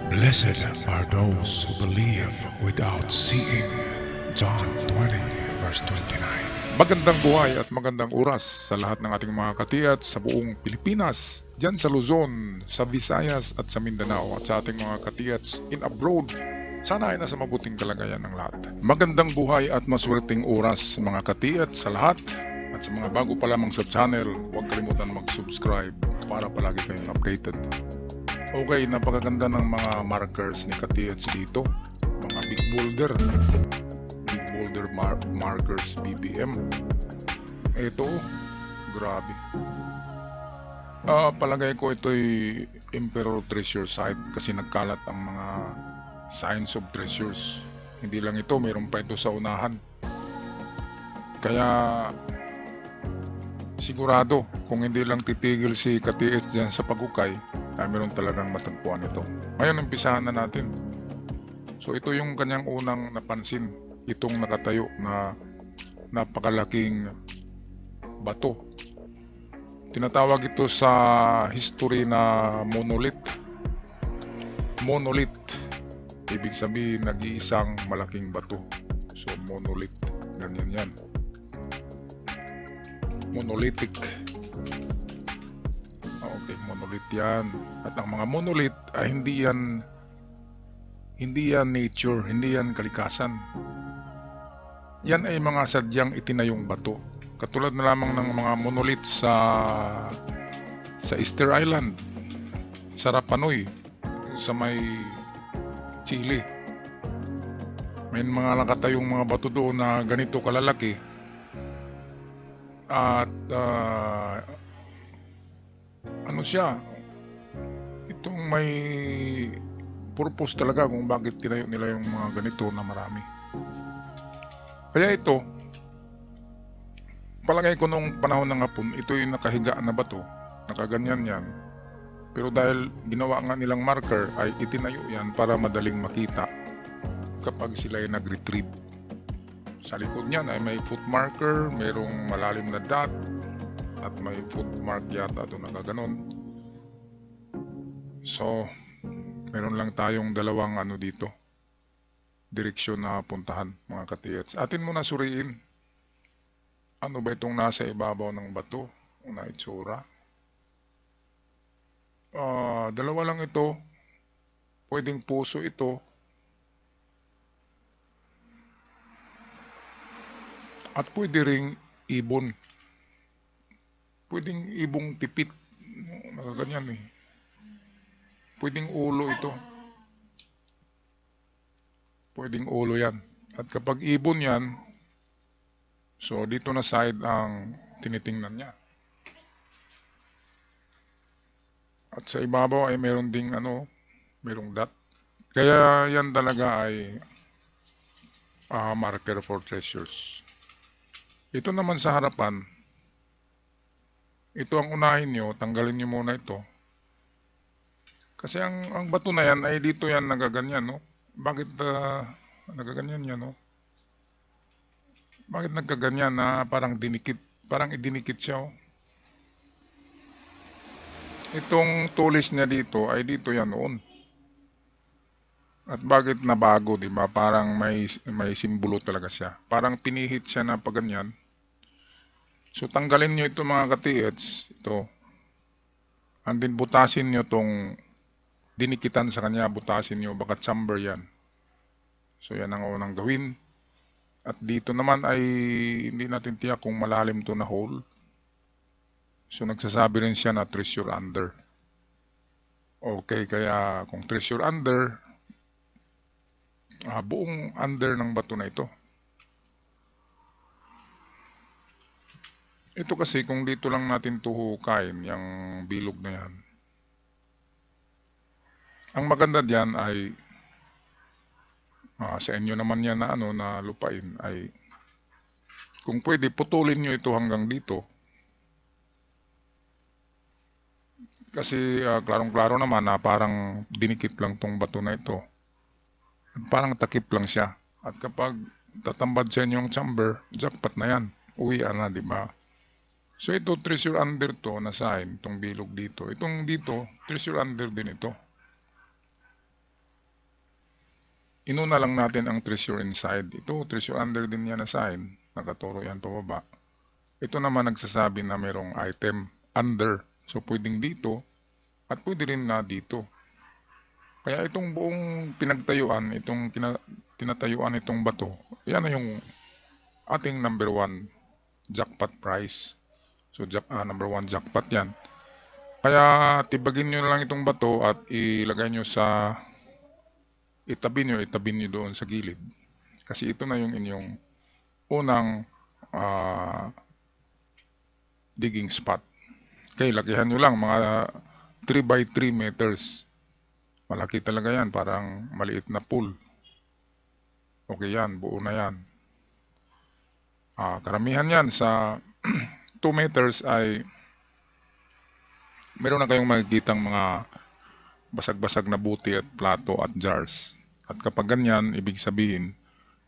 Blessed are those who believe without seeing. John 20, verse 29. Magandang buhay at magandang oras sa lahat ng ating mga katiyat sa buong Pilipinas, dyan sa Luzon, sa Visayas at sa Mindanao, at sa ating mga katiyats in abroad. Sana ay nasa mabuting kalagayan ng lahat. Magandang buhay at maswerteng oras mga katiyat sa lahat. At sa mga bago pa lamang sa channel, huwag kalimutan mag-subscribe para palagi kayong updated. Okay, napakaganda ng mga markers ni katiyats dito. Mga big boulder markers BBM. Ito, grabe. Palagay ko ito'y Emperor Treasure Site kasi nagkalat ang mga signs of treasures. Hindi lang ito, mayroon pa ito sa unahan. Kaya sigurado kung hindi lang titigil si KTS dyan sa pagukay, ay meron talagang matagpuan ito. Ngayon, umpisahan na natin. So ito yung kanyang unang napansin, itong nakatayo na napakalaking bato. Tinatawag ito sa history na monolith. Monolith, ibig sabihin nag-iisang malaking bato. So monolith, ganyan yan. Monolithic. Okay, monolith yan. At ang mga monolith ay hindi yan nature, hindi yan kalikasan. Yan ay mga sadyang itinayong bato. Katulad na lamang ng mga monolith sa Easter Island, sa Rapa Nui, sa may Chile. May mga nakatayong mga bato doon na ganito kalalaki. At ano siya, itong may purpose talaga kung bakit tinayo nila yung mga ganito na marami. Kaya ito, palagay ko nung panahon ng hapon, ito yung nakahiga na bato, nakaganyan yan. Pero dahil ginawa nga nilang marker, ay itinayo yan para madaling makita kapag sila ay nag-retrieve. Sa likod niyan ay may foot marker, mayroong malalim na dot, at may footmark yata doon nakaganon. So, meron lang tayong dalawang dito, direksyon na puntahan mga katiyats. Atin muna suriin, ano ba itong nasa ibabaw ng bato na itsura. Dalawa lang ito, pwedeng puso ito, at pwede ring ibon. Pwedeng ibong tipit, nakaganyan eh. Pwedeng ulo ito. Pwedeng ulo yan. At kapag ibon yan, so dito na side ang tinitingnan niya. At sa ibabaw ay meron ding merong dot. Kaya yan talaga ay marker for treasures. Ito naman sa harapan, ito ang unahin nyo, tanggalin nyo muna ito. Kasi ang bato na yan ay dito yan nagaganyan, no? Bakit nagaganyan yan, no? Bakit nagkaganyan na parang dinikit, parang idinikit siya, oh? Itong tulis niya dito ay dito yan noon. At bakit nabago, di ba? Parang may simbolo talaga siya. Parang pinihit siya na paganyan. So tanggalin nyo ito mga katiyats, ito. And then butasin nyo tong dinikitan sa kanya, butasin nyo, baka chamber yan. So yan ang unang gawin. At dito naman ay hindi natin tiyak kung malalim to na hole. So nagsasabi rin siya na treasure under. Okay, kaya kung treasure under, buong under ng bato na ito. Ito kasi kung dito lang natin tuhukain, yung bilog na yan. Ang maganda diyan ay sa inyo naman yan na na lupain ay kung pwede putulin nyo ito hanggang dito. Kasi klarong-klaro naman na parang dinikit lang tong bato na ito. At parang takip lang siya. At kapag tatambad sa inyo yung chamber, jackpot na yan. Uwian na, di ba? So ito treasure under to na sign, itong bilog dito. Itong dito, treasure under din ito. inuna lang natin ang treasure inside. Ito, treasure under din yan na sign. Nakaturo yan pababa. Ito naman nagsasabi na mayroong item under. So, pwedeng dito at pwede rin na dito. Kaya itong buong pinagtayuan, itong tinatayuan itong bato, yan na yung ating number 1 jackpot prize. So, number 1 jackpot yan. Kaya tibagin nyo lang itong bato at ilagay nyo sa itabi nyo doon sa gilid. Kasi ito na yung inyong unang digging spot. Okay, lakihan nyo lang mga 3 by 3 meters. Malaki talaga yan, parang maliit na pool. Okay yan, buo na yan. Karamihan yan sa 2 meters ay meron na kayong makikitang mga basag-basag na buti at plato at jars. At kapag ganyan, ibig sabihin,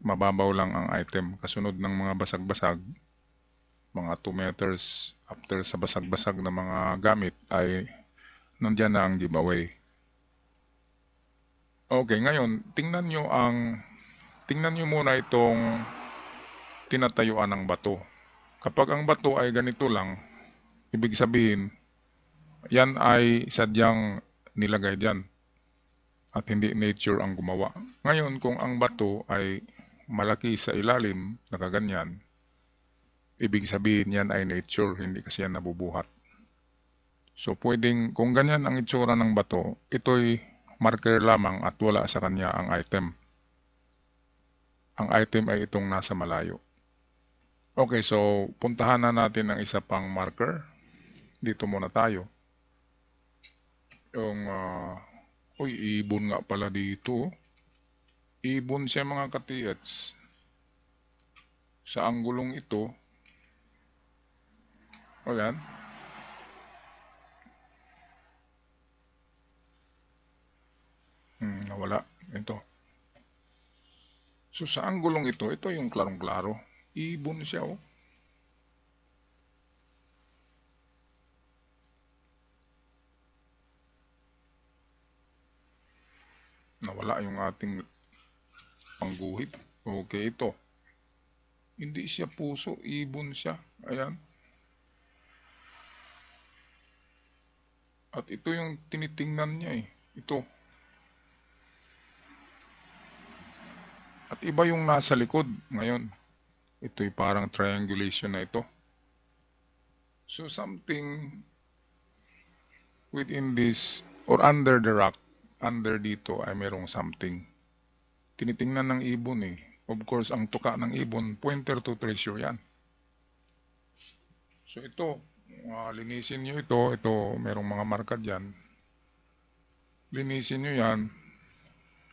mababaw lang ang item. Kasunod ng mga basag-basag, mga 2 meters after sa basag-basag na mga gamit ay nandyan na ang giveaway. Okay, ngayon, tingnan nyo muna itong tinatayuan ng bato. Kapag ang bato ay ganito lang, ibig sabihin, yan ay sadyang nilagay dyan at hindi nature ang gumawa. Ngayon, kung ang bato ay malaki sa ilalim, nakaganyan, ibig sabihin yan ay nature, hindi kasi yan nabubuhat. So, pwedeng, kung ganyan ang itsura ng bato, ito'y marker lamang at wala sa kanya ang item. Ang item ay itong nasa malayo. Okay, so puntahan na natin ang isa pang marker. Dito muna tayo. Yung, ibon nga pala dito. Ibon siya mga katiyats. Sa anggulong ito. O yan. Nawala. Ito. So sa anggulong ito yung klarong-klaro. Ibon siya oh. Nawala yung ating pangguhit. Okay, ito. Hindi siya puso, ibon siya. Ayan. At ito yung tinitingnan niya eh. Ito. At iba yung nasa likod ngayon. Ito'y parang triangulation na ito. So something within this or under the rock, under dito ay merong something. Tinitingnan ng ibon eh. Of course, ang tuka ng ibon, pointer to treasure yan. So ito, linisin nyo ito. Ito, merong mga marka dyan. Linisin nyo yan.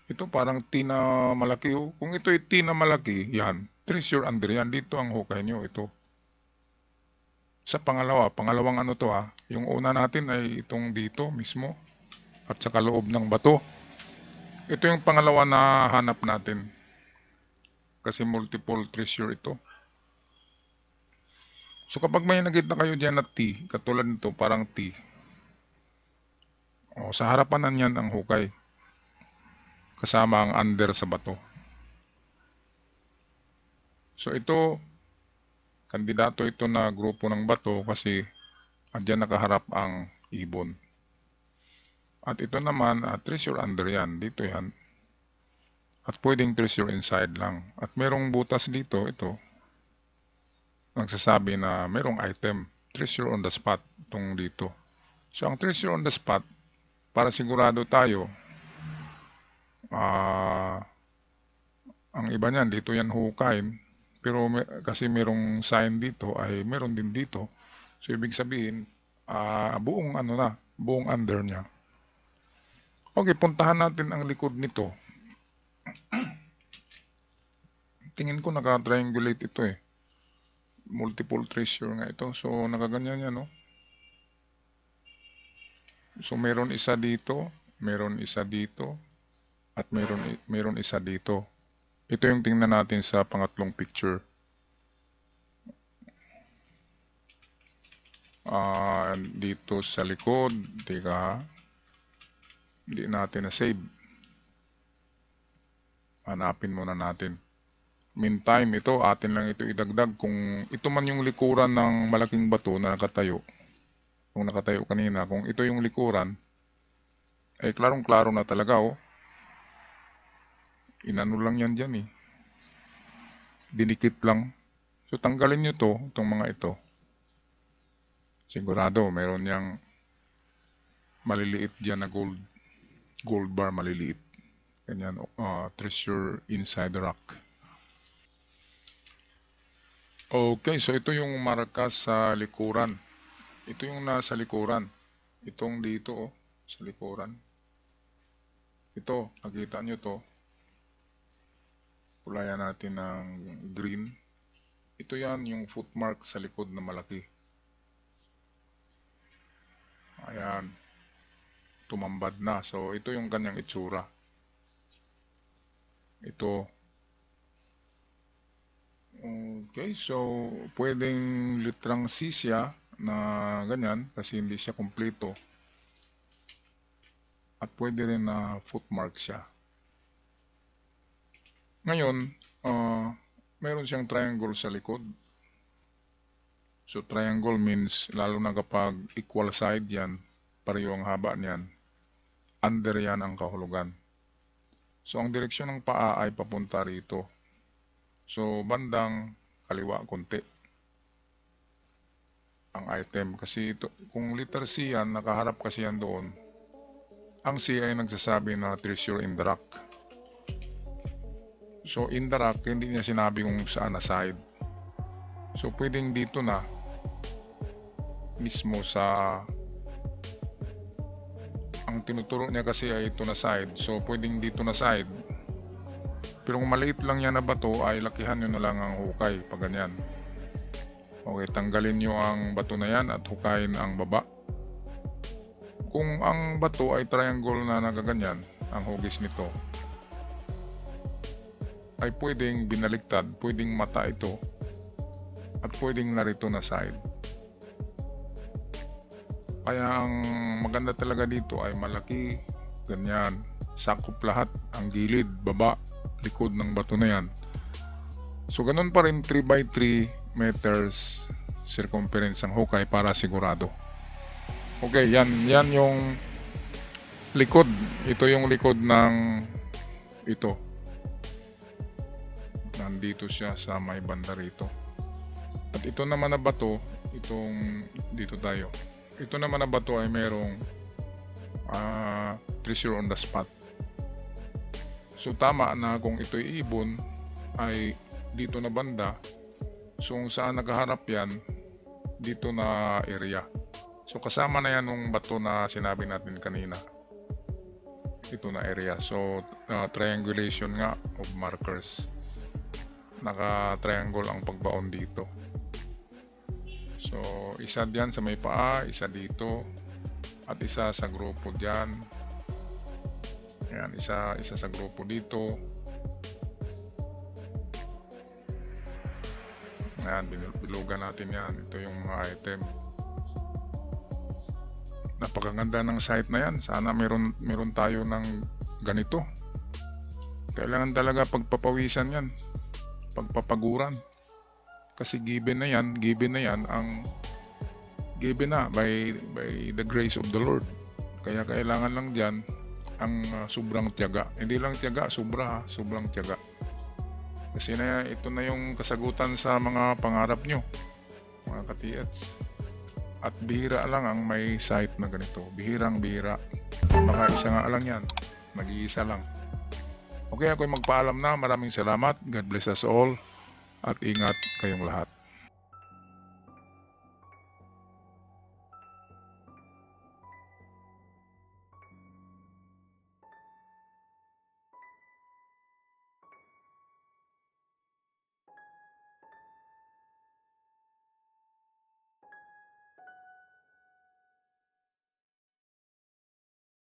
Ito parang T na malaki oh. Kung ito ay T na malaki, yan. Treasure under yan. Dito ang hukay nyo. Ito. Sa pangalawang ano to ha. Yung una natin ay itong dito mismo. At sa kaloob ng bato. Ito yung pangalawa na hanap natin. Kasi multiple treasure ito. So kapag may nakita kayo dyan na T, katulad nito parang T. Sa harapan na niyan ang hukay. Kasama ang under sa bato. So ito, kandidato ito na grupo ng bato kasi andyan nakaharap ang ibon. At ito naman, treasure under yan. Dito yan. At pwedeng treasure inside lang. At merong butas dito, ito. Nagsasabi na merong item. Treasure on the spot. Itong dito. So ang treasure on the spot, para sigurado tayo, ang iba niyan, dito yan hukain. Pero kasi merong sign dito, ay meron din dito. So ibig sabihin, buong buong under niya. Okay, puntahan natin ang likod nito. Tingin ko naka-triangulate ito eh. Multiple treasure nga ito. So nakaganyan yan no. So meron isa dito, meron isa dito, at meron isa dito. Ito yung tingnan natin sa pangatlong picture. Dito sa likod, teka, hindi natin na-save. Hanapin muna natin. Meantime, ito, atin lang ito idagdag. Kung ito man yung likuran ng malaking bato na nakatayo, kung nakatayo kanina, kung ito yung likuran, ay klarong-klaro na talaga, oh. Inano lang yan dyan, eh. Dinikit lang. So, tanggalin nyo to, itong mga ito. Sigurado, meron yang maliliit dyan na gold bar, maliliit. Ganyan, treasure inside the rock. Okay, so ito yung marka sa likuran. Ito yung nasa likuran. Itong dito, oh, sa likuran. Ito, nakita nyo to. Kulayan natin ng green. Ito yan, yung footmark sa likod na malaki. Ayan. Tumambad na. So, ito yung kanyang itsura. Ito. Okay, so pwedeng litrang C siya na ganyan kasi hindi siya kumpleto. At pwede rin na footmark siya. Ngayon, meron siyang triangle sa likod. So triangle means lalo na kapag equal side yan, pareho ang haba niyan, under yan ang kahulugan. So ang direksyon ng paa ay papunta rito. So, bandang kaliwa konti ang item. Kasi ito, kung letter C yan, nakaharap kasi yan doon. Ang C ay nagsasabi na treasure in the rock. So, in the rock, hindi niya sinabi kung saan na side. So, pwedeng dito na mismo sa ang tinuturo niya kasi ay ito na side. So, pwedeng dito na side. Pero kung maliit lang yan na bato, ay lakihan nyo na lang ang hukay, pag ganyan. Okay, tanggalin nyo ang bato na yan at hukayin ang baba. Kung ang bato ay triangle na nagaganyan, ang hugis nito, ay pwedeng binaliktad, pwedeng mata ito, at pwedeng narito na side. Kaya ang maganda talaga dito ay malaki, ganyan, sakop lahat, ang gilid, baba, likod ng bato na yan. So ganun pa rin 3x3 meters circumference ang hukay para sigurado. Okay, yan yung likod. Ito yung likod ng ito. Nandito siya sa may banda rito. At ito naman na bato, itong dito tayo. Ito naman na bato ay merong treasure on the spot. So tama na kung ito'y ibon ay dito na banda. So kung saan nakaharap yan, dito na area. So kasama na yan ng bato na sinabi natin kanina. Ito na area. So triangulation nga of markers. Naka-triangle ang pagbaon dito. So isa diyan sa may paa, isa dito, at isa sa grupo diyan. Ayan, isa sa grupo dito. Ayan, bilugan natin yan. Ito yung mga item. Napakaganda ng site na yan. Sana meron tayo ng ganito. Kailangan talaga pagpapawisan yan. Pagpapaguran. Kasi given na yan ang given na by the grace of the Lord. Kaya kailangan lang dyan ang sobrang tiyaga. Hindi lang tiyaga, sobrang tiyaga. Kasi ito na yung kasagutan sa mga pangarap nyo, mga ka-TH. At bihira lang ang may site na ganito. Bihirang-bihira. Baka isa nga lang yan. Nag-iisa lang. Okay, ako'y magpaalam na. Maraming salamat. God bless us all. At ingat kayong lahat.